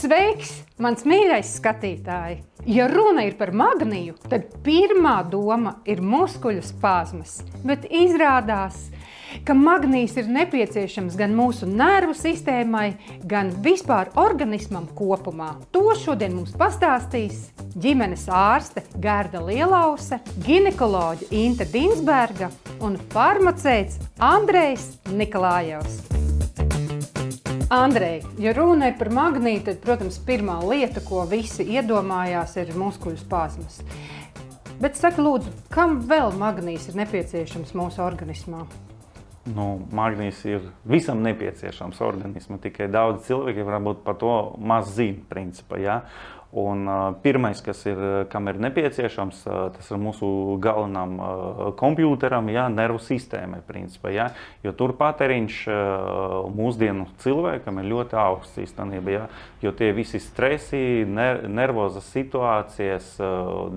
Sveiks, mans mīļais skatītāji! Ja runa ir par magniju, tad pirmā doma ir muskuļu spazmas, bet izrādās, ka magnijs ir nepieciešams gan mūsu nervu sistēmai, gan vispār organismam kopumā. To šodien mums pastāstīs ģimenes ārste Gerda Lielause, ginekoloģe Inte Dinsberga un farmaceits Andrejs Nikolājevs. Andrej, ja runa ir par magniju, tad, protams, pirmā lieta, ko visi iedomājās, ir muskuļu spazmas. Bet saka, lūdzu, kam vēl magnijs ir nepieciešams mūsu organismā? Magnijs ir visam nepieciešams organismam, tikai daudz cilvēki varbūt par to maz zina, principā, ja? Un pirmais, kam ir nepieciešams, tas ir mūsu galvenam kompjūteram, ja, nervu sistēmai, principā, ja, jo tur patēriņš mūsdienu cilvēkam ir ļoti augsts īstenībā, ja, jo tie visi stresi, nervozas situācijas,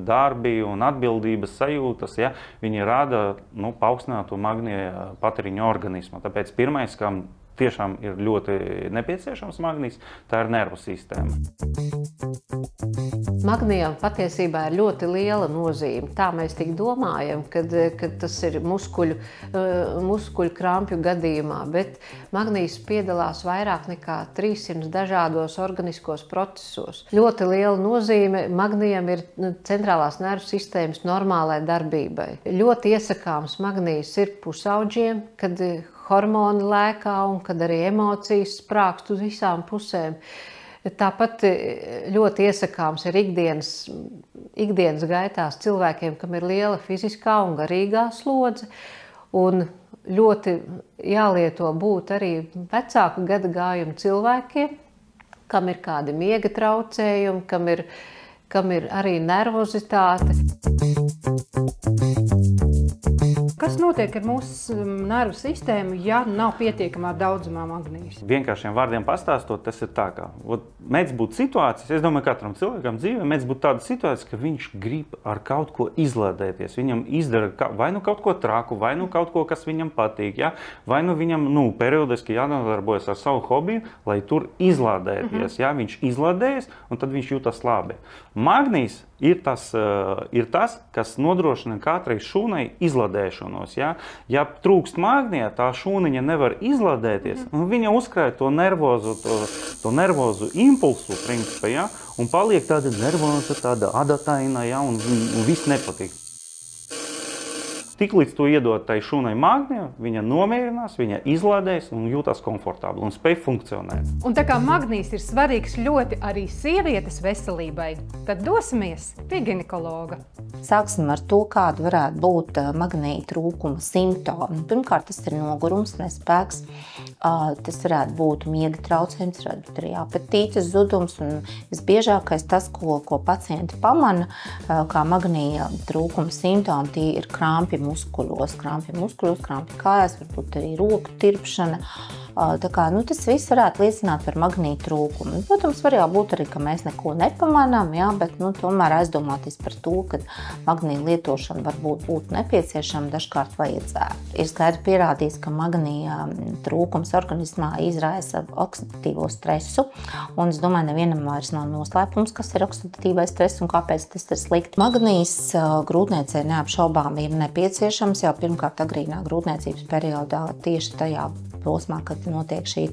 darbi un atbildības sajūtas, ja, viņi rada paaugstinātu magnija patēriņu organismā. Tāpēc pirmais, kam tiešām ir ļoti nepieciešams magnijs, tā ir nervu sistēma. Magnijam patiesībā ir ļoti liela nozīme. Tā mēs tik domājam, kad tas ir muskuļu krampju gadījumā, bet magnijs piedalās vairāk nekā 300 dažādos organiskos procesos. Ļoti liela nozīme magnijam ir centrālās nervu sistēmas normālai darbībai. Ļoti iesakāms magnijs ir pusauģiem, kad hormoni lēkā un kad arī emocijas sprākst uz visām pusēm. Tāpat ļoti iesakāms ir ikdienas gaitās cilvēkiem, kam ir liela fiziskā un garīgā slodze. Un ļoti jālieto būt arī vecāku gadagājumu cilvēkiem, kam ir kādi miega traucējumi, kam ir arī nervozitāte. Kas notiek ar mūsu nervu sistēmu, ja nav pietiekamā daudzumā magnijas? Vienkāršiem vārdiem pastāstot, tas ir tā kā. Mēdz būt situācijas, es domāju, katram cilvēkam dzīvē mēdz būt tāda situācija, ka viņš grib ar kaut ko izlādēties. Viņam izdara vai nu kaut ko traku, vai nu kaut ko, kas viņam patīk, ja? Vai nu viņam periodiski jānodarbojas ar savu hobiju, lai tur izlādēties. Ja? Viņš izlādējas un tad viņš jūtas labi. Magnijs ir tas, kas nodrošina katrai šūnai izlādēšanos. Ja? Ja trūkst magnija, tā šūniņa nevar izlādēties, un viņa uzkrāja to nervozu impulsu, principā, ja? Un paliek tāda nervoza, tāda adataina, ja? Un viss nepatīk. Tiklīdz tu iedod tai šūnai magniju, viņa nomierinās, viņa izlādēs un jūtas komfortabli un spēj funkcionēt. Un tā kā magnijs ir svarīgs ļoti arī sievietes veselībai, tad dosimies pie ginekologa. Sāksim ar to, kāda varētu būt magnija trūkuma simptomi. Pirmkārt, tas ir nogurums, nespēks. Tas varētu būt miega traucējums, varētu būt arī apetītes zudums. Un visbiežākais tas, ko pacienti pamana, kā magnija trūkuma simptomi, tie ir krampi muskuļos, krampi kājās, varbūt arī roku tirpšana. Tā kā, tas viss varētu liecināt par magnija trūkumu. Protams, var jau būt arī, ka mēs neko nepamanām, jā, bet tomēr aizdomāties par to, ka magnija lietošana varbūt būtu nepieciešama, dažkārt vajadzētu. Ir skaidri pierādīts, ka magnija trūkums organismā izraisa oksidatīvo stresu, un es domāju, nevienam vairs nav noslēpums, kas ir oksidatīvais stress un kāpēc tas ir slikti. Magnijs grūtniecei neapšaubām ir nepieciešams jau pirmkārt agrīnā grūtniecības periodā, tieši tajā posmā, kad notiek šī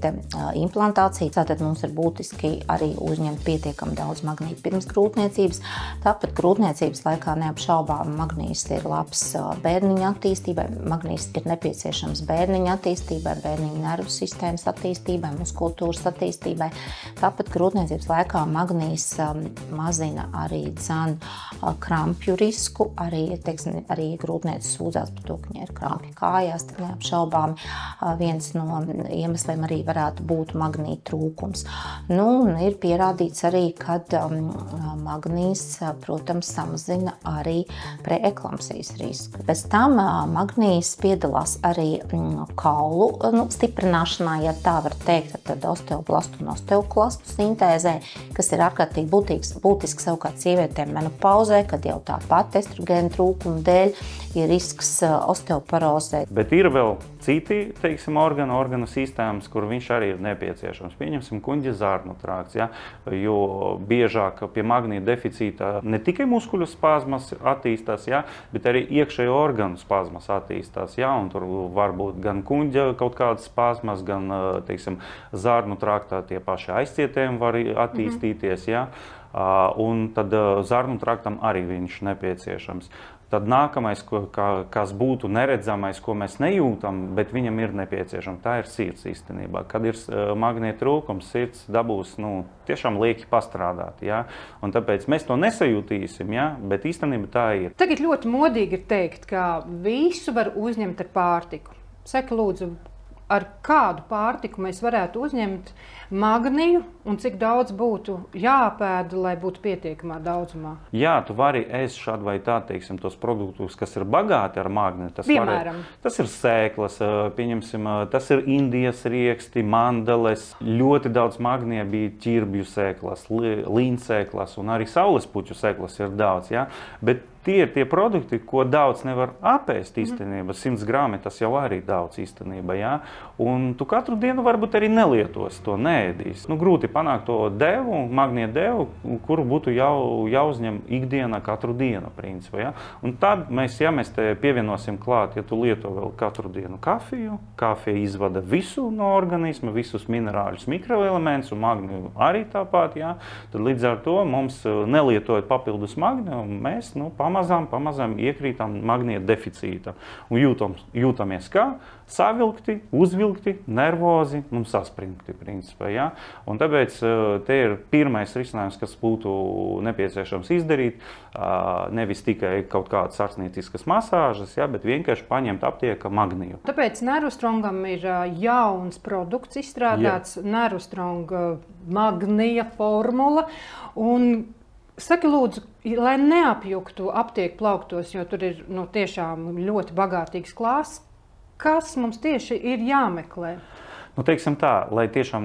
implantācija. Tātad mums ir būtiski arī uzņemt pietiekami daudz magnija pirms grūtniecības. Tāpat grūtniecības laikā neapšaubām magnijs ir labs bērniņa attīstībai. Magnijs ir nepieciešams bērniņa attīstībai, bērniņa nervu sistēmas attīstībai, muskultūras attīstībai. Tāpat grūtniecības laikā magnijs mazina arī krampju risku. Arī grūtniece sūdzās par to, ka viņai ir krampji kājās, tad neapšaubām viens no iemesliem arī varētu būt magnija trūkums. Ir pierādīts arī, ka magnijs, protams, samazina arī preeklampsijas risku. Bez tam magnijs piedalās arī kaulu stiprināšanā, ja tā var teikt, tad osteoblastu un osteoklastu sintēzē, kas ir ārkārtīgi būtiski savukārt sievietēm menopauzē, kad jau tāpat estrogēna trūkuma dēļ ir risks osteoporozē. Bet ir vēl citi, teiksim, organu sistēmas, kur viņš arī ir nepieciešams. Pieņemsim kuņģa zarnu trakts, ja? Jo biežāk pie magnija deficīta ne tikai muskuļu spazmas attīstās, ja? Bet arī iekšējo organu spazmas attīstās. Ja? Un tur var būt gan kuņģa kaut kādas spazmas, gan, teiksim, zarnu traktā tie paši aizcietējumi var attīstīties. Ja? Un tad zarnu traktam arī viņš nepieciešams. Tad nākamais, kas būtu neredzamais, ko mēs nejūtam, bet viņam ir nepieciešams, tā ir sirds īstenībā. Kad ir magnija trūkums, sirds dabūs tiešām lieki pastrādāt. Ja? Un tāpēc mēs to nesajūtīsim, ja? Bet īstenībā tā ir. Tagad ļoti modīgi ir teikt, ka visu var uzņemt ar pārtiku. Saka, lūdzu, ar kādu pārtiku mēs varētu uzņemt magniju un cik daudz būtu jāpēda, lai būtu pietiekamā daudzumā? Jā, tu vari ēst šādu vai tā, teiksim, tos produktus, kas ir bagāti ar magniju. Piemēram? Tas ir sēklas, pieņemsim, tas ir indijas rieksti, mandeles. Ļoti daudz magnija bija ķirbju sēklas, līņsēklas un arī saulespuķu sēklas ir daudz. Ja? Bet tie ir tie produkti, ko daudz nevar apēst īstenībā. 100 grami tas jau arī daudz īstenībā. Ja? Un tu katru dienu varbūt arī nelietos to, neēdīs. Grūti panākt to devu, magnija devu, kuru būtu jāuzņem ikdienā katru dienu, principā. Ja? Un tad mēs te pievienosim klāt, ja tu lieto vēl katru dienu kafiju, kafija izvada visu no organisma, visus minerāļus, mikroelementus un magniju arī tāpat, ja? Tad līdz ar to mums nelietojot papildus magniju, mēs pamazām iekrītam magnija deficīta un jūtamies kā savilkti, uzvilkti, nervozi un saspringti, principā, ja? Un tāpēc te ir pirmais risinājums, kas būtu nepieciešams izdarīt, nevis tikai kaut kādas ārstnieciskas masāžas, ja? Bet vienkārši paņemt aptiekā magniju. Tāpēc Nervostrongam ir jauns produkts izstrādāts, Nervostrong magnija formula. Un saki, lūdzu, lai neapjuktu aptieku plauktos, jo tur ir tiešām ļoti bagātīgs klāsts, kas mums tieši ir jāmeklē? Teiksim tā, lai tiešām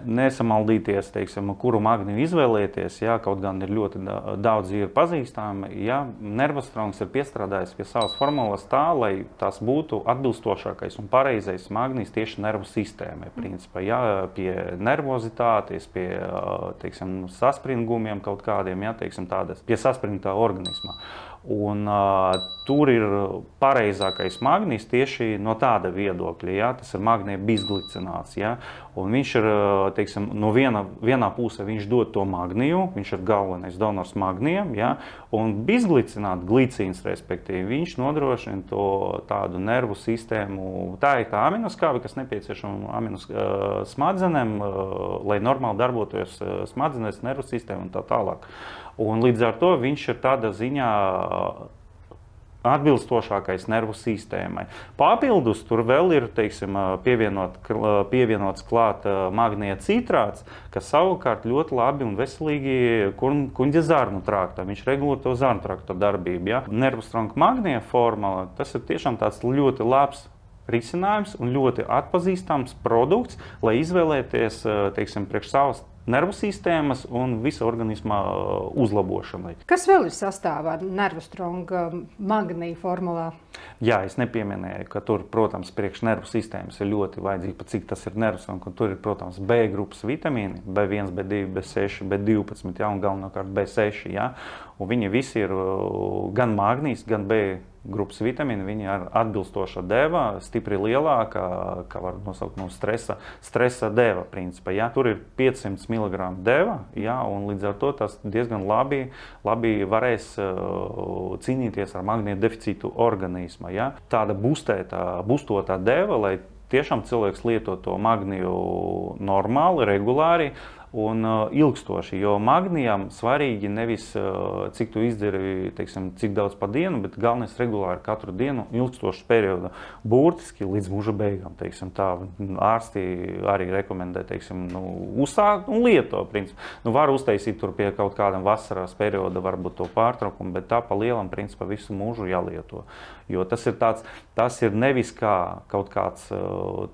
nesamaldīties, teiksim, kuru magniju izvēlēties, ja, kaut gan ir ļoti daudz ir pazīstami, ja, Nervostrongs ir piestrādājis pie savas formulas tā, lai tas būtu atbilstošākais un pareizais magnijs tieši nervu sistēmai, principā, ja, pie nervozitātes, pie, teiksim, saspringumiem kaut kādiem, ja, teiksim, tādas, pie saspringtā organisma. Un tur ir pareizākais magnijs tieši no tāda viedokļa, ja? Tas ir magnija bisglicināts, ja? Un viņš ir, teiksim, no vienā pusē viņš dod to magniju, viņš ir galvenais donors magnijam, ja? Un bisglicināt glicīns, respektīvi, viņš nodrošina to tādu nervu sistēmu, tā ir tā aminoskābe, kas nepieciešama smadzenēm, lai normāli darbotos smadzenēs, nervu sistēma un tā tālāk. Un līdz ar to viņš ir tādā ziņā atbilstošākais nervu sistēmai. Papildus tur vēl ir, teiksim, pievienots klāt magnija citrāts, kas savukārt ļoti labi un veselīgi kuņģa zarnu traktā. Viņš regulē to zarnu trakta darbību. Ja? Nervostrong magnija formula, tas ir tiešām tāds ļoti labs risinājums un ļoti atpazīstams produkts, lai izvēlēties, teiksim, priekš savas nervu sistēmas un visa organisma uzlabošanai. Kas vēl ir sastāvā Nervostrong magnija formulā? Jā, es nepieminēju, ka tur, protams, priekš nervu sistēmas ir ļoti vajadzīgi, cik tas ir Nervostrong, un tur ir, protams, B grupas vitamīni, B1, B2, B6, B12, ja, un galvenokārt B6, ja, un viņi visi ir gan magnijs, gan B grupas vitamīni, viņi ir atbilstoša deva, stipri lielāka, kā var nosaukt no stresa deva, principā, ja. Tur ir 500 mg deva, ja, un līdz ar to tas diezgan labi varēs cīnīties ar magnija deficītu organismā, ja. Tāda bustotā deva, lai tiešām cilvēks lieto to magniju normāli, regulāri, un ilgstoši, jo magnijam svarīgi nevis cik tu izdari, teiksim, cik daudz pa dienu, bet galvenais regulāri katru dienu ilgstošu periodu, burtiski līdz mūža beigām, teiksim, tā ārsti arī rekomendē, teiksim, uzsākt un lieto, principā. Var uztaisīt tur pie kaut kādam vasaras perioda, varbūt to pārtraukumu, bet tā pa lielam, principā, visu mūžu jālieto. Jo tas ir nevis kā kaut kāds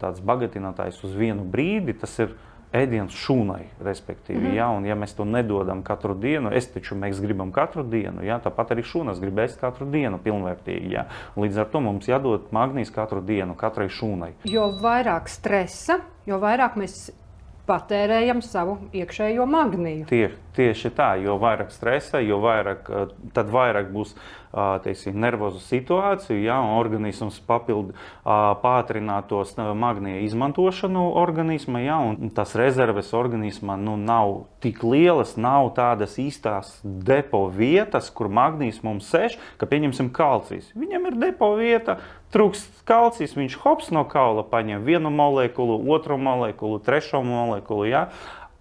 tāds bagatinātājs uz vienu brīdi, tas ir ēdiens šūnai, respektīvi, ja, un ja mēs to nedodam katru dienu, mēs gribam katru dienu, ja, tāpat arī šūnas grib ēst katru dienu pilnvērtīgi, ja, un līdz ar to mums jādod magnijs katru dienu, katrai šūnai. Jo vairāk stresa, jo vairāk mēs patērējam savu iekšējo magniju. Tieši tā, jo vairāk stresa, jo tad vairāk būs teiksim, nervozu situāciju, ja, un organisms pātrināt tos magnija izmantošanu organisma, ja, un tas rezerves organismā nav tik lielas, nav tādas īstās depo vietas, kur magnijs mums sēž, ka pieņemsim kalcijs. Viņam ir depo vieta, trūkst kalcijs, viņš hops no kaula paņem vienu molekulu, otru molekulu, trešo molekulu, ja.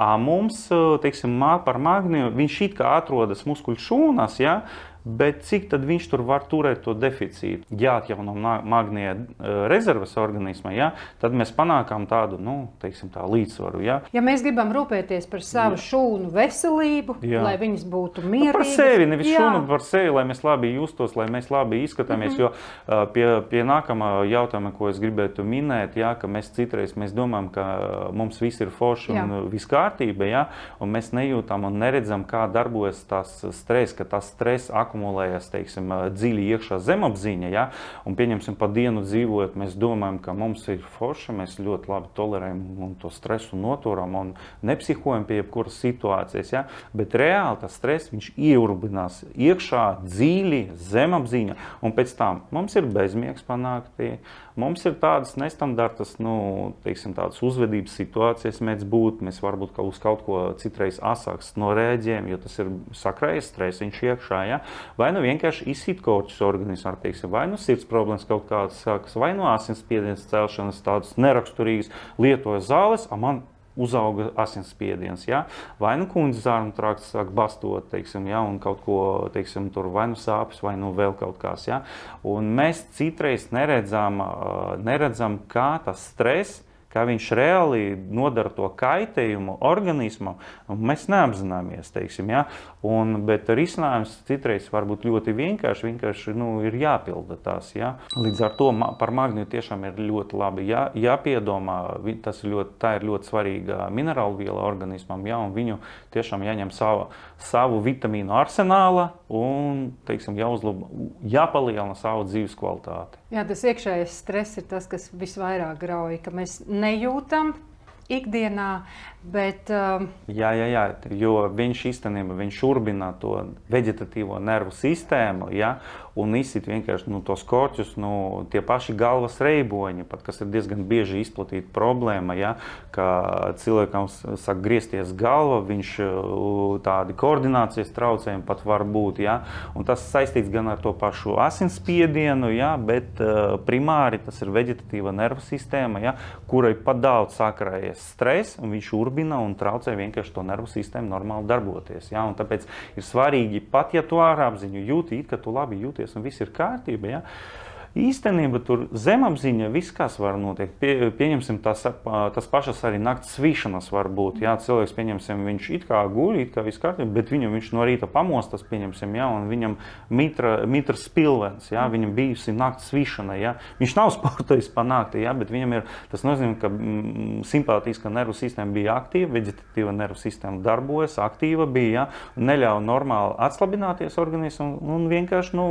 Mums, teiksim, par magniju, viņš it kā atrodas muskuļu šūnās, ja, bet cik tad viņš tur var turēt to deficītu? Jāatjauno magnija rezerves organismā, ja, tad mēs panākam tādu, teiksim, tā līdzsvaru. Ja. Ja mēs gribam rūpēties par savu šūnu veselību, lai viņas būtu mierīgas. Par sevi, nevis šūnu, par sevi, lai mēs labi justos, lai mēs labi izskatāmies, jo pie nākamā jautājuma, ko es gribētu minēt, ja, ka mēs citreiz domājam, ka mums viss ir forši un viss kārtība, ja, un mēs nejūtam un neredzam, kā darbojas tas stress, ka tas stress akumulējas, teiksim, dziļi iekšā zemapziņa, ja, un pieņemsim pa dienu dzīvojot, mēs domājam, ka mums ir forši, mēs ļoti labi tolerējam un to stresu noturam un nepsihojam pie jebkuras situācijas, ja, bet reāli tas stress, viņš ieurubinās iekšā dziļi zemapziņa, un pēc tam mums ir bezmiegs panākti, mums ir tādas nestandartas, teiksim, tādas uzvedības situācijas mēdz būt, mēs varbūt uz kaut ko citreiz asāks norēģējam, jo tas ir sakrājies stresiņš iekšā, ja? Vai vienkārši izsit korķus organismā, vai sirds problēmas kaut kādas sākas, vai asinsspiediens celšanas tādas neraksturīgas, lietoja zāles, man uzauga asinsspiediens, ja? Vai kundze zārnu trakts sāk bastot, teiksim, ja? Un kaut ko, teiksim, tur vai sāpes, vai vēl kaut kas, ja? Un mēs citreiz neredzam, kā tas stress, kā viņš reāli nodara to kaitējumu organismam, mēs neapzināmies, teiksim, ja? Bet risinājums citreiz var būt ļoti vienkārši ir jāpilda tās, ja? Līdz ar to par magniju tiešām ir ļoti labi jāpiedomā, tā ir ļoti svarīga minerālu viela organismam, ja? Un viņu tiešām jāņem savu vitamīnu arsenāla un, teiksim, jāpalielina savu dzīves kvalitāti. Jā, tas iekšējais stress ir tas, kas visvairāk grauj, ka mēs nejūtam ikdienā, bet... Jā, jo viņš urbina to veģetatīvo nervu sistēmu, ja, un izsit vienkārši tos korķus, tie paši galvas reiboņi, pat, kas ir diezgan bieži izplatīta problēma, ja, ka cilvēkam sāk griezties galva, viņš tādi koordinācijas traucējumi pat var būt, ja, un tas saistīts gan ar to pašu asinsspiedienu, ja, bet primāri tas ir veģetatīva nervu sistēma, ja, kurai pat daudz sakrājies stress, un viņš urbina un traucē vienkārši to nervu sistēmu normāli darboties. Ja? Un tāpēc ir svarīgi, pat ja tu ārapziņu jūti, ka tu labi jūties un viss ir kārtība, ja? Īstenībā tur zemapziņa viss, kas var notiek. Pieņemsim, tas pašas arī nakts svīšanas var būt. Jā, cilvēks, pieņemsim, viņš it kā guļ, it kā viss kārtībā, bet viņš no rīta pamostas, pieņemsim, jā, un viņam mitras spilvens, jā, viņam bijusi nakts svīšana, jā. Viņš nav sportojis pa nakti, jā, bet viņam ir, tas nozīmē, ka simpātiska nervu sistēma bija aktīva, veģetatīva nervu sistēma darbojas, aktīva bija, jā, neļauj normāli atslabināties organismu un vienkārši,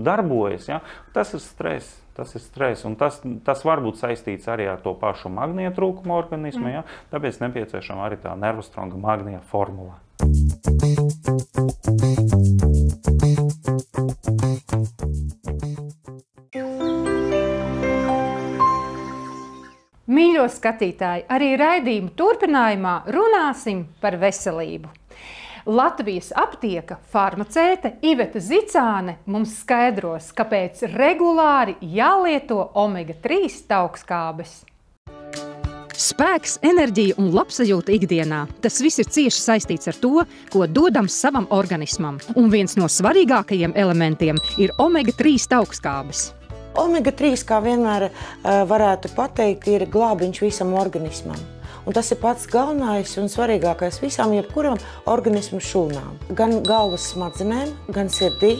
darbojas, jā. Tas ir stress, un tas var būt saistīts arī ar to pašu magnija trūkumu organismu, ja? Tāpēc nepieciešama arī tā nervostronga magnija formula. Mīļo skatītāji, arī raidījuma turpinājumā runāsim par veselību. Latvijas aptieka farmacēte Iveta Zicāne mums skaidros, kāpēc regulāri jālieto omega-3 taukskābes. Spēks, enerģija un labsajūta ikdienā – tas viss ir cieši saistīts ar to, ko dodam savam organismam. Un viens no svarīgākajiem elementiem ir omega-3 taukskābes. Omega-3, kā vienmēr varētu pateikt, ir glābiņš visam organismam. Un tas ir pats galvenais un svarīgākais visām jebkuram organismu šūnām. Gan galvas smadzenēm, gan sirdī,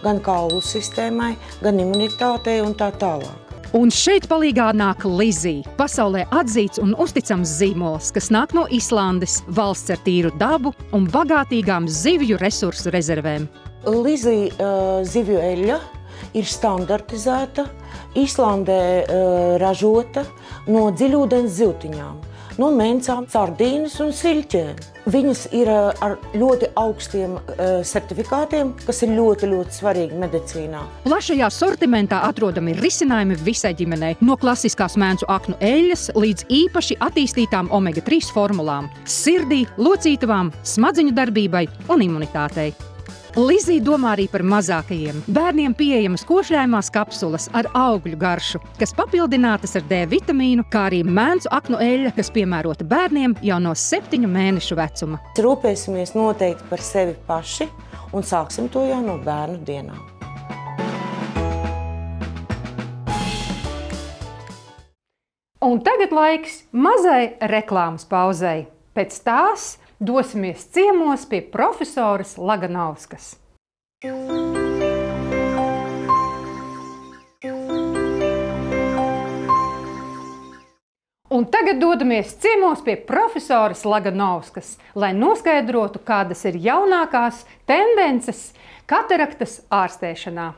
gan kaulu sistēmai, gan imunitātei un tā tālāk. Un šeit palīgā nāk Lizija, pasaulē atzīts un uzticams zīmols, kas nāk no Islandes, valsts ar tīru dabu un bagātīgām zivju resursu rezervēm. Lizija zivju eļļa ir standartizēta, Islandē ražota no dziļūdens zivtiņām, no mencām, sardīnas un siļķēm. Viņas ir ar ļoti augstiem certifikātiem, kas ir ļoti, ļoti svarīgi medicīnā. Plašajā sortimentā atrodami risinājumi visai ģimenei, no klasiskās mēncu aknu eļļas līdz īpaši attīstītām omega-3 formulām, sirdī, locītavām, smadziņu darbībai un imunitātei. Lizija domā arī par mazākajiem. Bērniem pieejamas košļājumās kapsulas ar augļu garšu, kas papildinātas ar D vitamīnu, kā arī mēncu aknu eļļa, kas piemērota bērniem jau no 7 mēnešu vecuma. Rūpēsimies noteikti par sevi paši un sāksim to jau no bērnu dienām. Un tagad laiks mazai reklāmas pauzei. Pēc tās dosimies ciemos pie profesoras Laganovskas. Un tagad dodamies ciemos pie profesoras Laganovskas, lai noskaidrotu, kādas ir jaunākās tendences kataraktas ārstēšanā.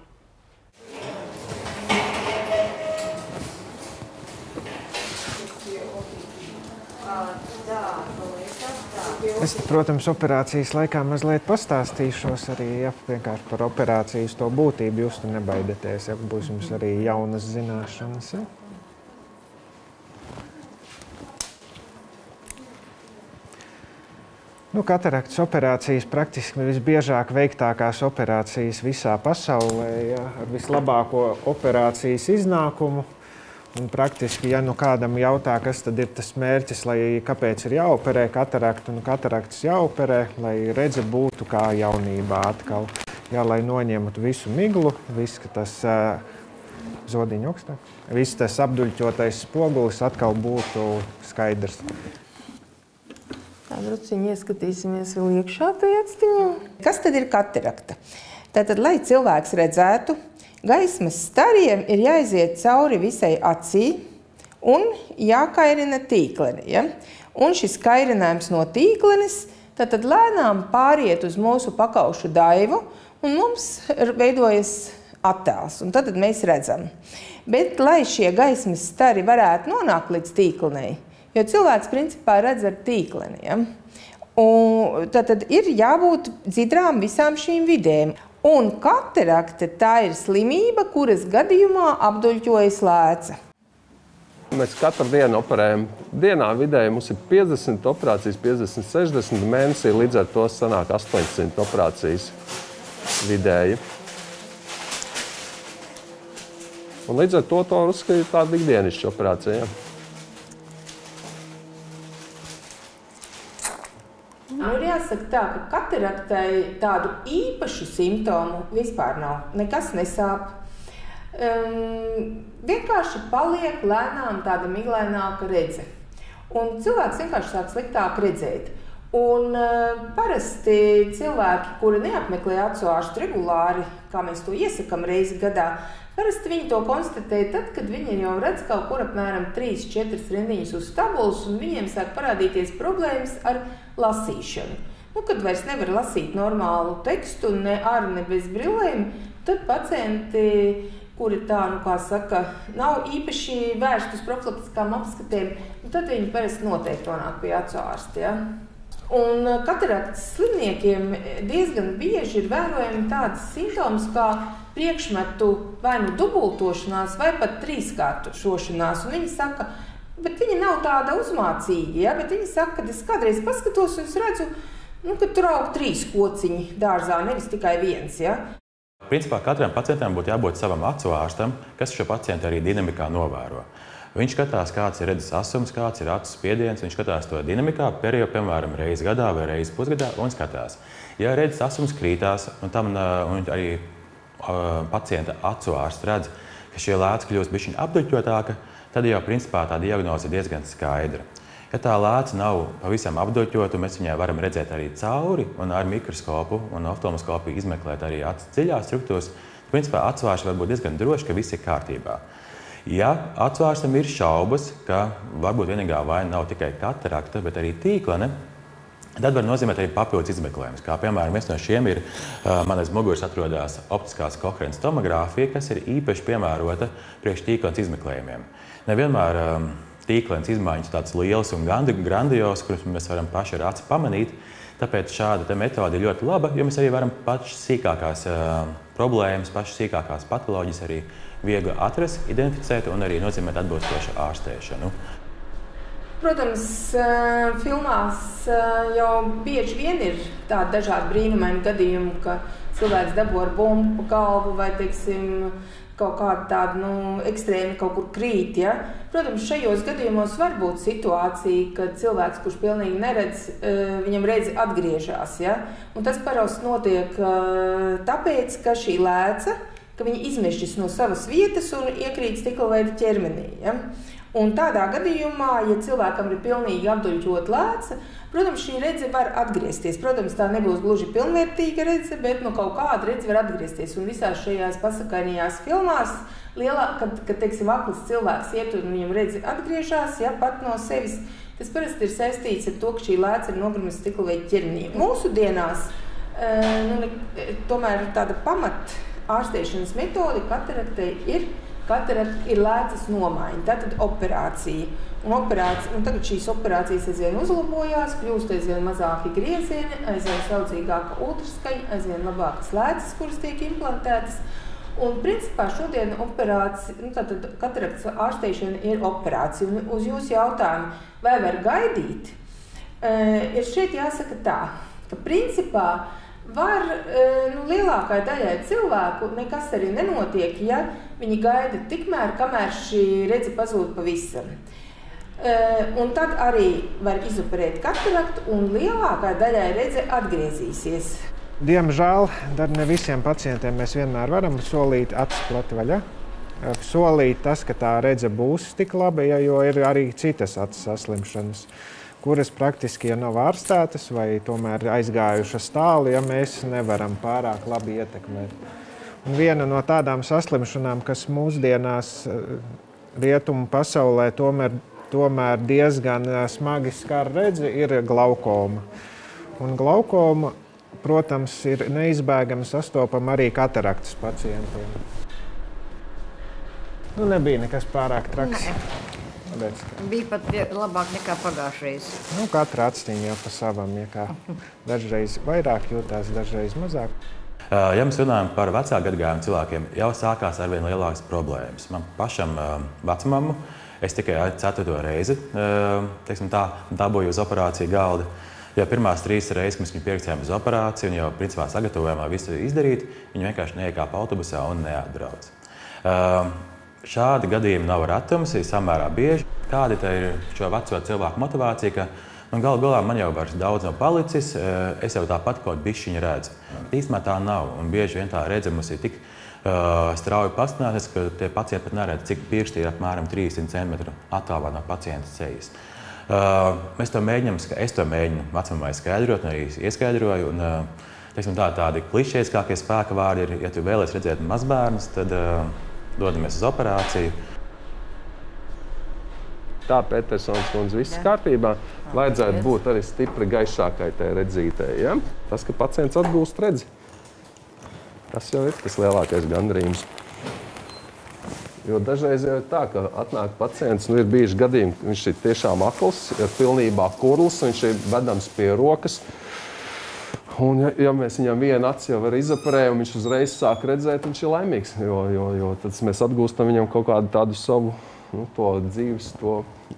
Es, protams, operācijas laikā mazliet pastāstīšos arī vienkārši par operācijas to būtību. Jūs tur nebaidieties, ja būs jums arī jaunas zināšanas. Ja? Kataraktas operācijas praktiski visbiežāk veiktākās operācijas visā pasaulē, ja? Ar vislabāko operācijas iznākumu. Un praktiski, ja kādam jautā, kas tad ir tas mērķis, kāpēc ir jāoperē kataraktu un kataraktas jāoperē, lai redze būtu kā jaunībā atkal. Jā, lai noņemtu visu miglu, viss tas viss tas apduļķotais spogulis atkal būtu skaidrs. Tā drusciņi ieskatīsimies vēl iekšā tajā atstiņā. Kas tad ir katarakta? Tātad, lai cilvēks redzētu, gaismas stariem ir jāiziet cauri visai acī un jākairina tīkleni. Ja? Un šis kairinājums no tīklenes tad lēnām pāriet uz mūsu pakaušu daivu un mums veidojas attēls. Un tad mēs redzam. Bet, lai šie gaismas stari varētu nonākt līdz tīklenei, jo cilvēks principā redz ar tīkleni, ja? Un tad ir jābūt dzidrām visām šīm vidēm. Un katarakta tā ir slimība, kuras gadījumā apduļķojas lēca. Mēs katru dienu operējam. Dienā vidēji mums ir 50 operācijas, 50, 60 mēnesī, līdz ar to sanāk 800 operācijas vidēji. Un līdz ar to uzskatīt tāda ikdienišķa operācija. Ja? Ir jāsaka tā, ka kataraktai tādu īpašu simptomu vispār nav. Nekas nesāp. Vienkārši paliek lēnām tāda miglaināka redze. Un cilvēks vienkārši sāk sliktāk redzēt. Un parasti cilvēki, kuri neapmeklē acu ārstu regulāri, kā mēs to iesakam reizi gadā, parasti viņi to konstatē tad, kad viņi jau redz kaut kur apmēram 3-4 rindiņas uz tabulas, un viņiem sāk parādīties problēmas ar lasīšanu. Kad vairs nevar lasīt normālu tekstu, ne ar, ne bez brillēm, tad pacienti, kuri tā, kā saka, nav īpaši vērsti uz profilaktiskām apskatēm, tad viņi parasti noteikti nonāk pie acu ārsta. Ja? Un kataraktas slimniekiem diezgan bieži ir vērojami tādas simptomas kā priekšmetu vai nu dubultošanās, vai pat trīskārtošanās. Un viņi saka, bet viņi nav tāda uzmācīgi, ja? Bet viņi saka, ka es kādreiz paskatos un es redzu, ka tur aug 3 kociņi dārzā, nevis tikai 1. Ja? Principā katram pacientam būtu jābūt savam acu ārstam, kas šo pacientu arī dinamikā novēro. Viņš skatās, kāds ir redzes asums, kāds ir acu spiediens, viņš skatās to dinamikā, piemēram, reizi gadā vai reizi pusgadā, un skatās. Ja redzes asums krītās, un arī pacienta acu ārsts redz, ka šie lēci kļūst bišķiņ apduļķotāka, tad jau principā tā diagnoze ir diezgan skaidra. Ja tā lēca nav pavisam apduļķota, mēs viņai varam redzēt arī cauri un ar mikroskopu un oftalmoskopiju izmeklēt arī acu dziļās struktūras, principā acu ārsts var būt diezgan droši, ka viss ir kārtībā. Ja acu ārstam ir šaubas, ka varbūt vienīgā vaina nav tikai katarakta, bet arī tīklene, tad var nozīmēt arī papildus izmeklējumus. Kā piemēram, viens no šiem ir, man aiz muguras atrodas optiskās koherences tomogrāfija, kas ir īpaši piemērota priekš tīklenes izmeklējumiem. Nevienmēr tīklenes izmaiņas tādas lielas un grandios, kuras mēs varam paši ar aci pamanīt, tāpēc šāda metode ir ļoti laba, jo mēs arī varam pašas sīkākās problēmas, pašas sīkākās patoloģijas arī viegli atrast, identificēt un arī nozīmēt atbilstošu ārstēšanu. Protams, filmās jau bieži vien ir tādi dažādi brīnumaini gadījumi, ka cilvēks dabū ar bumbu pa galvu vai, teiksim, kaut kāda tāda, ekstrēmi kaut kur krīt, ja? Protams, šajos gadījumos var būt situācija, kad cilvēks, kurš pilnīgi neredz, viņam redzi atgriežās, ja? Un tas parasti notiek tāpēc, ka šī lēca, ka viņa izmešķis no savas vietas un iekrīt stiklaveida ķermenī, ja? Un tādā gadījumā, ja cilvēkam ir pilnīgi apduļķota lēca, protams, šī redze var atgriezties. Protams, tā nebūs gluži pilnvērtīga redze, bet kaut kāda redze var atgriezties. Un visās šajās pasakainajās filmās, kad teiksim, akls cilvēks iet un viņam redze atgriežās, ja, pat no sevis, tas parasti ir saistīts ar to, ka šī lēca ir nogrimusi stiklaveida ķermenī. Mūsu dienās tomēr tāda pamat ārstēšanas metode kataraktei ir lēcas nomaiņa, tātad operācija. Un tagad šīs operācijas aizvien uzlabojās, kļūst aizvien mazāki griezieni, aizvien saudzīgāka ultraskaņa, aizvien labākas lēcas, kuras tiek implantētas. Un principā šodien kataraktas ārstēšana ir operācija. Un uz jūsu jautājumu, vai var gaidīt, ir šeit jāsaka tā, ka principā var lielākai daļai cilvēku nekas arī nenotiek, ja viņi gaida tikmēr, kamēr šī redze pazūd pavisam. Un tad arī var izoperēt kataraktu un lielākai daļai redze atgriezīsies. Diemžēl ne visiem pacientiem mēs vienmēr varam solīt acis plati vaļā. Solīt tas, ka tā redze būs tik laba, jo ir arī citas acis saslimšanas, kuras praktiski nav ārstētas vai tomēr aizgājušas tālu, ja mēs nevaram pārāk labi ietekmēt. Un viena no tādām saslimšanām, kas mūsdienās rietumu pasaulē tomēr diezgan smagi skar redzi, ir glaukoma. Un glaukoma, protams, ir neizbēgami sastopama arī kataraktas pacientiem. Nebija nekas pārāk traks. Bija pat labāk nekā pagājušreiz. Katra acīm jau pa savam, ja dažreiz vairāk jūtās, dažreiz mazāk. Ja mēs runājam par vecāku gadagājumu cilvēkiem, jau sākās arvien lielākas problēmas. Man pašam vecmammu es tikai 4. reizi dabūju uz operāciju galda. Jo pirmās 3 reizes, kad mēs viņu pierakstījām uz operāciju un jau principā sagatavojumā visu izdarīt, viņi vienkārši neiekāpa autobusā un neatbrauc. Šādi gadījumi nav retums, ir samērā bieži. Kāda ir šo veco cilvēku motivācija, ka galu galā man jau vairs daudz nav palicis, es jau tāpat kaut bišķiņu redzu. Īstenībā tā nav, un bieži vien tā redze mums ir tik strauji pastināties, ka tie pacienti pat neredz, cik pirksti ir apmēram 300 cm attālumā no pacienta sejas. Es to mēģinu vecmamai skaidrot, un arī ieskaidroju. Un, tādi klišejiskākie spēka vārdi ir, ja tu vēlies redzēt mazbērnus, tad dodamies uz operāciju. Tā, Petersons kundze, viss kārtībā. Vajadzētu būt arī stipri gaišākai tai redzītei. Ja? Tas, ka pacients atgūst redzi, tas jau ir tas lielākais gandarījums. Jo dažreiz jau ir tā, ka atnāk pacients, ir bijuši gadījumi, viņš ir tiešām akls, ir pilnībā kurls, viņš ir vedams pie rokas. Un ja mēs viņam vienu aci jau izoperējam, un viņš uzreiz sāk redzēt, viņš ir laimīgs, jo tad mēs atgūstam viņam kaut kādu tādu savu to dzīves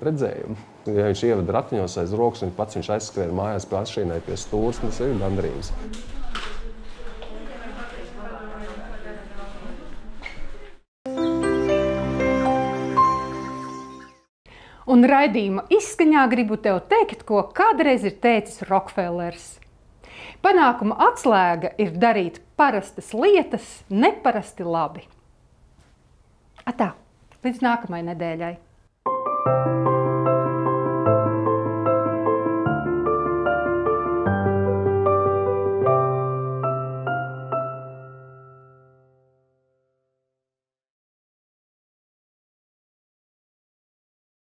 redzējumu. Ja viņš ievada ratiņos aiz rokas, un pats viņš aizskrien mājās pie atšķīnai pie stūras, tas ir gandarījums. Un raidījuma izskaņā gribu tev teikt, ko kādreiz ir teicis Rokfellers. Panākuma atslēga ir darīt parastas lietas neparasti labi. Atā, līdz nākamajai nedēļai.